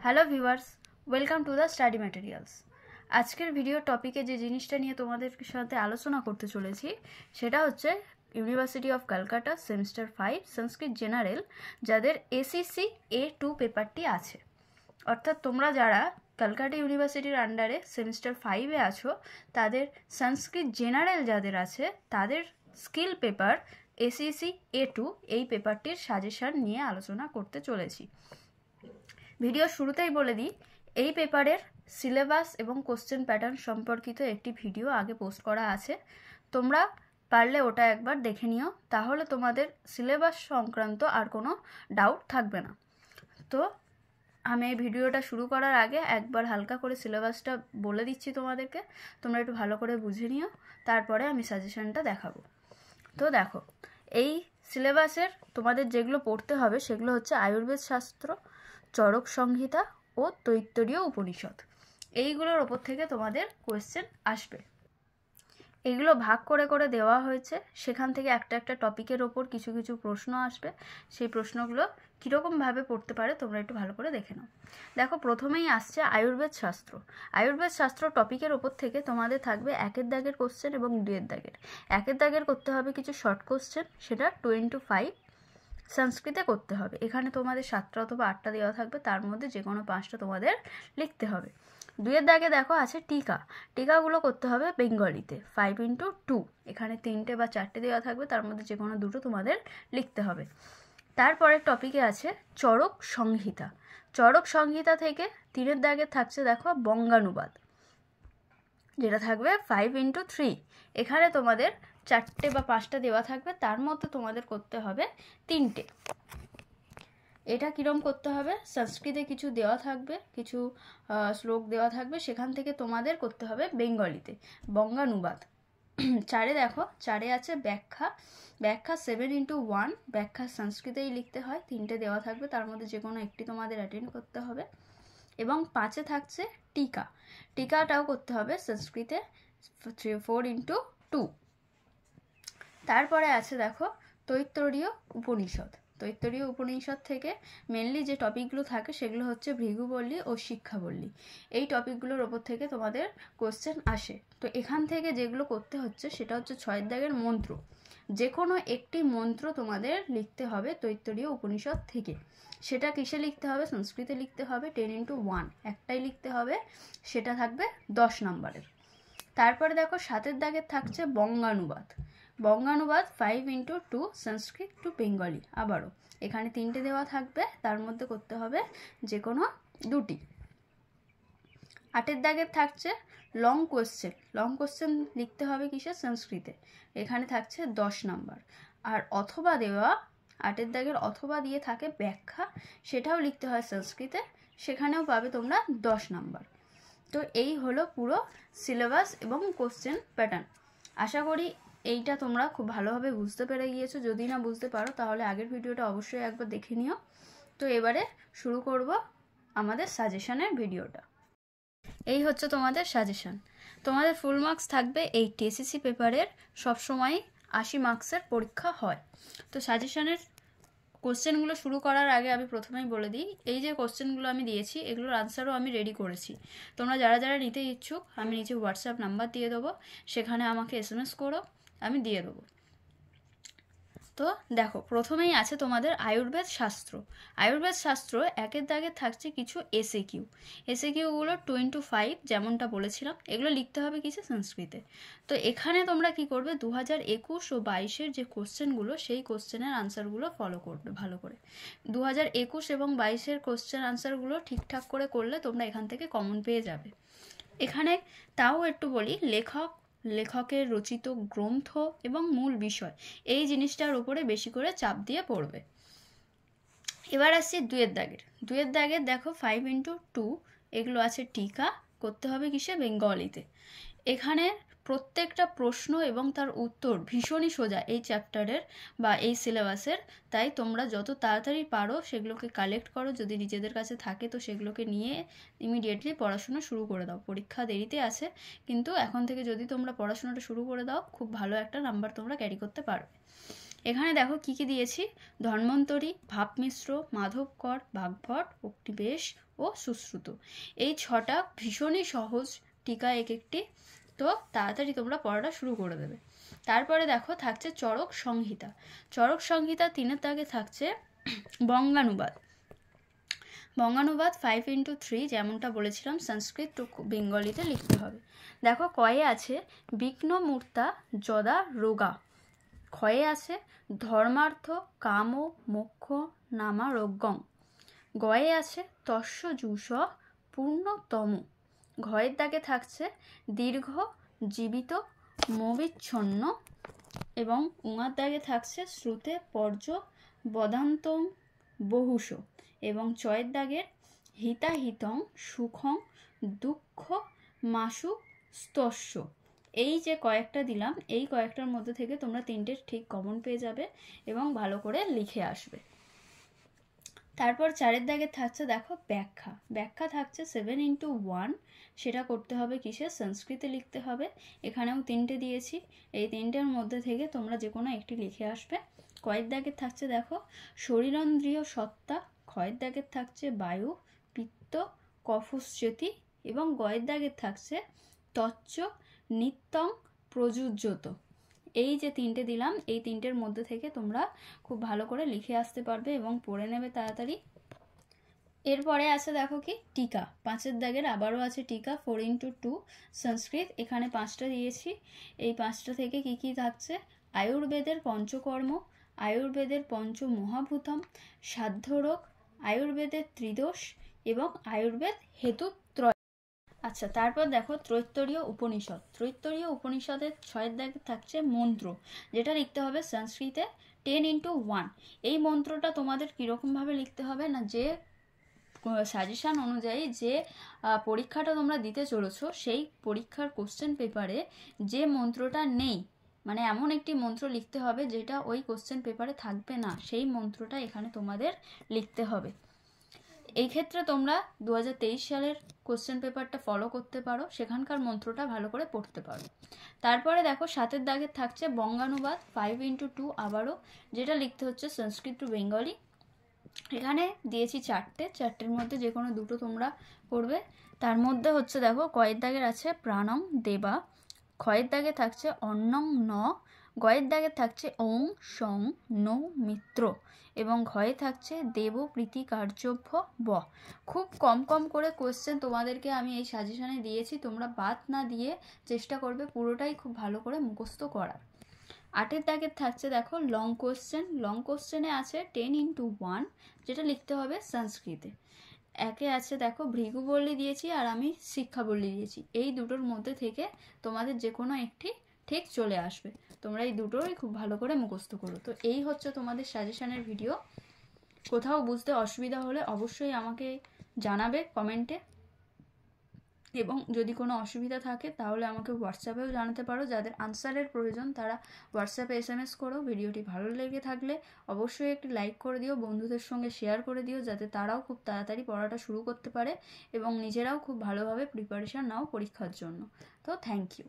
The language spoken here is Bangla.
Hello viewers, welcome to the study materials. আজকের ভিডিও টপিকে যে জিনিসটা নিয়ে তোমাদের সাথে আলোচনা করতে চলেছি সেটা হচ্ছে university of Calcutta semester 5 Sanskrit general, যাদের এসিসি A2 পেপারটি আছে। অর্থাৎ তোমরা যারা ক্যালকাটা ইউনিভার্সিটির আন্ডারে সেমিস্টার 5-এ আছো, তাদের সংস্কৃত জেনারেল যাদের আছে তাদের স্কিল পেপার এসিসি A2 এই পেপারটির সাজেশন নিয়ে আলোচনা করতে চলেছি। ভিডিও শুরুতেই বলে দিই, এই পেপারের সিলেবাস এবং কোশ্চেন প্যাটার্ন সম্পর্কিত একটি ভিডিও আগে পোস্ট করা আছে, তোমরা পারলে ওটা একবার দেখে নিও, তাহলে তোমাদের সিলেবাস সংক্রান্ত আর কোনো ডাউট থাকবে না। তো আমি এই ভিডিওটা শুরু করার আগে একবার হালকা করে সিলেবাসটা বলে দিচ্ছি তোমাদেরকে, তোমরা একটু ভালো করে বুঝে নিও, তারপরে আমি সাজেশনটা দেখাবো। তো দেখো, এই সিলেবাসের তোমাদের যেগুলো পড়তে হবে সেগুলো হচ্ছে আয়ুর্বেদ শাস্ত্র, চরক সংহিতা ও তৈত্তরীয় উপনিষদ। এইগুলোর ওপর থেকে তোমাদের কোয়েশ্চেন আসবে। এগুলো ভাগ করে করে দেওয়া হয়েছে, সেখান থেকে একটা একটা টপিকের ওপর কিছু কিছু প্রশ্ন আসবে। সেই প্রশ্নগুলো কীরকমভাবে পড়তে পারে তোমরা একটু ভালো করে দেখে নাও। দেখো, প্রথমেই আসছে আয়ুর্বেদ শাস্ত্র। আয়ুর্বেদ শাস্ত্র টপিকের ওপর থেকে তোমাদের থাকবে 1-এর দাগের কোশ্চেন এবং 2-এর দাগের। 1-এর দাগের করতে হবে কিছু শর্ট কোশ্চেন, সেটা 2x5 সংস্কৃতে করতে হবে। এখানে তোমাদের 7টা অথবা 8টা দেওয়া থাকবে, তার মধ্যে যে কোনো 5টা তোমাদের লিখতে হবে। 2-এর দাগে দেখো আছে টিকা। টিকাগুলো করতে হবে বেঙ্গলিতে 5x2। এখানে 3টে বা 4টে দেওয়া থাকবে, তার মধ্যে যে কোনো 2টো তোমাদের লিখতে হবে। তারপরের টপিকে আছে চরক সংহিতা। চরক সংহিতা থেকে 3-এর দাগে থাকছে দেখো বঙ্গানুবাদ, যেটা থাকবে 5x3। এখানে তোমাদের 4টে বা 5টা দেওয়া থাকবে, তার মধ্যে তোমাদের করতে হবে 3টে। এটা কিরম করতে হবে, সংস্কৃতে কিছু দেওয়া থাকবে, কিছু শ্লোক দেওয়া থাকবে, সেখান থেকে তোমাদের করতে হবে বেঙ্গলিতে বঙ্গানুবাদ। 4-এ দেখো, 4-এ আছে ব্যাখ্যা। ব্যাখ্যা 7x1, ব্যাখ্যা সংস্কৃতেই লিখতে হয়, 3টে দেওয়া থাকবে, তার মধ্যে যে কোনো একটি তোমাদের অ্যাটেন্ড করতে হবে। এবং 5-এ থাকছে টিকা। টিকাটাও করতে হবে সংস্কৃতে 4x2। তারপরে আছে দেখো তৈত্তরীয় উপনিষদ। তৈত্তরীয় উপনিষদ থেকে মেনলি যে টপিকগুলো থাকে সেগুলো হচ্ছে ভৃগুবল্লী ও শিক্ষাবল্লী। এই টপিকগুলোর ওপর থেকে তোমাদের কোশ্চেন আসে। তো এখান থেকে যেগুলো করতে হচ্ছে সেটা হচ্ছে 6-এর দাগের মন্ত্র। যে কোনো একটি মন্ত্র তোমাদের লিখতে হবে তৈত্তরীয় উপনিষদ থেকে। সেটা কিসে লিখতে হবে, সংস্কৃতে লিখতে হবে 10x1, একটাই লিখতে হবে, সেটা থাকবে 10 নম্বরের। তারপরে দেখো 7-এর দাগের থাকছে বঙ্গানুবাদ। বঙ্গানুবাদ 5x2 সংস্কৃত টু বেঙ্গলি। আবারও এখানে 3টে দেওয়া থাকবে, তার মধ্যে করতে হবে যে কোনো 2টি। 8-এর দাগের থাকছে লং কোয়েশ্চেন। লং কোয়েশ্চেন লিখতে হবে কিসে, সংস্কৃতে। এখানে থাকছে 10 নম্বর। আর অথবা দেওয়া, 8-এর দাগের অথবা দিয়ে থাকে ব্যাখ্যা, সেটাও লিখতে হয় সংস্কৃতে, সেখানেও পাবে তোমরা 10 নম্বর। তো এই হলো পুরো সিলেবাস এবং কোশ্চেন প্যাটার্ন। আশা করি এইটা তোমরা খুব ভালোভাবে বুঝতে পেরে গিয়েছো। যদি না বুঝতে পারো তাহলে আগের ভিডিওটা অবশ্যই একবার দেখে নিও। তো এবারে শুরু করব আমাদের সাজেশনের ভিডিওটা। এই হচ্ছে তোমাদের সাজেশন। তোমাদের ফুল মার্কস থাকবে 80। এসএসসি পেপারের সবসময় 80 মার্কসের পরীক্ষা হয়। তো সাজেশনের কোশ্চেনগুলো শুরু করার আগে আমি প্রথমেই বলে দিই, এই যে কোশ্চেনগুলো আমি দিয়েছি এগুলোর আনসারও আমি রেডি করেছি। তোমরা যারা যারা নিতে ইচ্ছুক, আমি নিচে হোয়াটসঅ্যাপ নাম্বার দিয়ে দেবো, সেখানে আমাকে SMS করো, আমি দিয়ে দেবো। তো দেখো, প্রথমেই আছে তোমাদের আয়ুর্বেদ শাস্ত্র। আয়ুর্বেদ শাস্ত্র 1-এর দাগে থাকছে কিছু এসএকিউ। এসএকিউগুলো 2x5 যেমনটা বলেছিলাম, এগুলো লিখতে হবে কিছু সংস্কৃতে। তো এখানে তোমরা কি করবে, 2021 ও 22-এর যে কোশ্চেনগুলো, সেই কোশ্চেনের আনসারগুলো ফলো করবে ভালো করে। 2021 এবং 22-এর কোশ্চেন আনসারগুলো ঠিকঠাক করে করলে তোমরা এখান থেকে কমন পেয়ে যাবে। এখানে তাও একটু বলি, লেখকের রচিত গ্রন্থ এবং মূল বিষয়, এই জিনিসটার উপরে বেশি করে চাপ দিয়ে পড়বে। এবার আসছি 2-এর দাগের। 2-এর দাগের দেখো 5x2, এগুলো আছে টিকা, করতে হবে কিসে, বেঙ্গলিতে। এখানে প্রত্যেকটা প্রশ্ন এবং তার উত্তর ভীষণই সোজা এই চ্যাপ্টারের বা এই সিলেবাসের। তাই তোমরা যত তাড়াতাড়ি পারো সেগুলোকে কালেক্ট করো, যদি নিজেদের কাছে থাকে তো সেগুলোকে নিয়ে ইমিডিয়েটলি পড়াশোনা শুরু করে দাও। পরীক্ষা দেরিতে আছে, কিন্তু এখন থেকে যদি তোমরা পড়াশোনাটা শুরু করে দাও, খুব ভালো একটা নাম্বার তোমরা ক্যারি করতে পারবে। এখানে দেখো কি কি দিয়েছি, ধন্বন্তরী, ভাবমিশ্র, মাধবকর, বাগভট, অগ্নিবেশ ও সুশ্রুত। এই 6টা ভীষণই সহজ টিকা এক একটি, তো তাড়াতাড়ি তোমরা পড়াটা শুরু করে দেবে। তারপরে দেখো থাকছে চরক সংহিতা। চরক সংহিতা 3-এর দাগে থাকছে বঙ্গানুবাদ। বঙ্গানুবাদ 5x3, যেমনটা বলেছিলাম সংস্কৃত টু বেঙ্গলিতে লিখতে হবে। দেখো কয়ে আছে বিঘ্নমূর্তা যদা রোগা, ক্ষয়ে আছে ধর্মার্থ কাম মোক্ষ নামারোগ্যং, গয়ে আছে তস্য জুষ পূর্ণতম, ঘয়ের দাগে থাকছে দীর্ঘ জীবিত মবিচ্ছন্ন, এবং উঙার দাগে থাকছে শ্রুতে পর্য বদান্তং বহুষ, এবং চয়ের দাগের হিতাহিতং সুখং দুঃখ মাসু স্তস্য। এই যে কয়েকটা দিলাম, এই কয়েকটার মধ্যে থেকে তোমরা 3টে ঠিক কমন পেয়ে যাবে এবং ভালো করে লিখে আসবে। তারপর 4-এর দাগে থাকছে দেখো ব্যাখ্যা। ব্যাখ্যা থাকছে 7x1, সেটা করতে হবে কিসে, সংস্কৃতে লিখতে হবে। এখানেও 3টে দিয়েছি, এই 3টের মধ্যে থেকে তোমরা যে কোনো একটি লিখে আসবে। কয়ের দাগে থাকছে দেখো শরীরেন্দ্রিয় সত্তা, ক্ষয়ের দাগে থাকছে বায়ু, পিত্ত, কফস্যতি, এবং গয়ের দাগে থাকছে তচ্চ নিত্যং প্রযুজ্যত। এই যে 3টে দিলাম, এই 3টের মধ্যে থেকে তোমরা খুব ভালো করে লিখে আসতে পারবে এবং পড়ে নেবে তাড়াতাড়ি। এরপরে আছে দেখো কি টিকা, 5-এর দাগের আবারও আছে টিকা 4x2 সংস্কৃত। এখানে 5টা দিয়েছি, এই 5টা থেকে কি কি থাকছে, আয়ুর্বেদের পঞ্চকর্ম, আয়ুর্বেদের পঞ্চমহাভূতম, সাধ্যরোগ, আয়ুর্বেদের ত্রিদোষ, এবং আয়ুর্বেদ হেতুত্রয়। আচ্ছা, তারপর দেখো ত্রৈত্তরীয় উপনিষদ। ত্রৈত্তরীয় উপনিষদের 6-এর দাগে থাকছে মন্ত্র, যেটা লিখতে হবে সংস্কৃতে 10x1। এই মন্ত্রটা তোমাদের কীরকমভাবে লিখতে হবে না, যে সাজেশান অনুযায়ী যে পরীক্ষাটা তোমরা দিতে চলেছো সেই পরীক্ষার কোশ্চেন পেপারে যে মন্ত্রটা নেই, মানে এমন একটি মন্ত্র লিখতে হবে যেটা ওই কোশ্চেন পেপারে থাকবে না, সেই মন্ত্রটা এখানে তোমাদের লিখতে হবে। এই ক্ষেত্রে তোমরা 2023 সালের কোশ্চেন পেপারটা ফলো করতে পারো, সেখানকার মন্ত্রটা ভালো করে পড়তে পারো। তারপরে দেখো 7-এর দাগে থাকছে বঙ্গানুবাদ 5x2 আবারও, যেটা লিখতে হচ্ছে সংস্কৃত টু বেঙ্গলি। এখানে দিয়েছি 4টের মধ্যে যে কোনো দুটো তোমরা পড়বে। তার মধ্যে হচ্ছে দেখো কয়ের দাগের আছে প্রাণং দেবা, ক্ষয়ের দাগে থাকছে অন্নং ন, গয়ের দাগে থাকছে ওং সং নৌ মিত্র, এবং ঘয়ে থাকছে দেব প্রীতি কার্যভ্য ব। খুব কম কম করে কোশ্চেন তোমাদেরকে আমি এই সাজেশানে দিয়েছি, তোমরা বাদ না দিয়ে চেষ্টা করবে পুরোটাই খুব ভালো করে মুখস্থ করার। 8-এর দাগের থাকছে দেখো লং কোশ্চেন। লং কোশ্চেনে আছে 10x1, যেটা লিখতে হবে সংস্কৃতে। একে আছে দেখো ভৃগুবল্লী দিয়েছি আর আমি শিক্ষাবল্লী দিয়েছি, এই দুটোর মধ্যে থেকে তোমাদের যে কোনো একটি ঠিক চলে আসবে, তোমরা এই দুটোই খুব ভালো করে মুখস্থ করো। তো এই হচ্ছে তোমাদের সাজেশানের ভিডিও। কোথাও বুঝতে অসুবিধা হলে অবশ্যই আমাকে জানাবে কমেন্টে, এবং যদি কোনো অসুবিধা থাকে তাহলে আমাকে হোয়াটসঅ্যাপেও জানাতে পারো। যাদের আনসারের প্রয়োজন তারা হোয়াটসঅ্যাপে SMS করো। ভিডিওটি ভালো লেগে থাকলে অবশ্যই একটি লাইক করে দিও, বন্ধুদের সঙ্গে শেয়ার করে দিও, যাতে তারাও খুব তাড়াতাড়ি পড়াটা শুরু করতে পারে এবং নিজেরাও খুব ভালোভাবে প্রিপারেশান নাও পরীক্ষার জন্য। তো থ্যাংক ইউ।